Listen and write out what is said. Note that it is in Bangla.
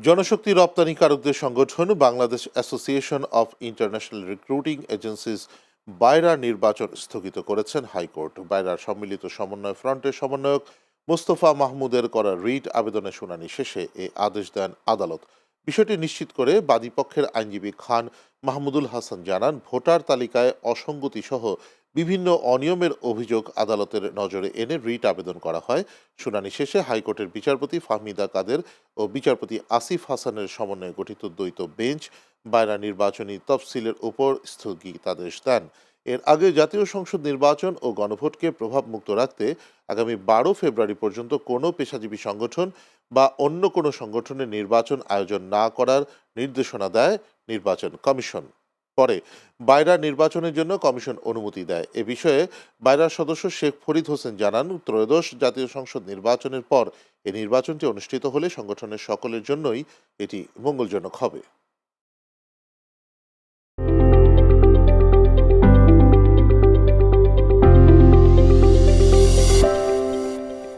জনশক্তি রপ্তানিকারকদের সংগঠন Bangladesh association of international recruiting agencies BAIRA নির্বাচন স্থগিত করেছেন হাইকোর্ট। বায়রার সম্মিলিত সমন্বয় ফ্রন্টের সমন্বয়ক মোস্তফা মাহমুদের করা রিট আবেদনের শুনানি শেষে এ আদেশ দেন আদালত। বিষয়টি নিশ্চিত করে বাদীপক্ষের আইনজীবী খান মাহমুদুল হাসান জানান, ভোটার তালিকায় অসঙ্গতি সহ বিভিন্ন অনিয়মের অভিযোগ আদালতের নজরে এনে রিট আবেদন করা হয়। শুনানি শেষে হাইকোর্টের বিচারপতি ফাহমিদা কাদের ও বিচারপতি আসিফ হাসানের সমন্বয়ে গঠিত দ্বৈত বেঞ্চ বায়রা নির্বাচনী তফসিলের উপর স্থগিতাদেশ দেন। এর আগে জাতীয় সংসদ নির্বাচন ও গণভোটকে প্রভাবমুক্ত রাখতে আগামী 12 ফেব্রুয়ারি পর্যন্ত কোনো পেশাজীবী সংগঠন বা অন্য কোনো সংগঠনের নির্বাচন আয়োজন না করার নির্দেশনা দেয় নির্বাচন কমিশন। পরে বায়রা নির্বাচনের জন্য কমিশন অনুমতি দেয়। এ বিষয়ে বায়রার সদস্য শেখ ফরিদ হোসেন জানান, ত্রয়োদশ জাতীয় সংসদ নির্বাচনের পর এই নির্বাচনটি অনুষ্ঠিত হলে সংগঠনের সকলের জন্যই এটি মঙ্গলজনক হবে।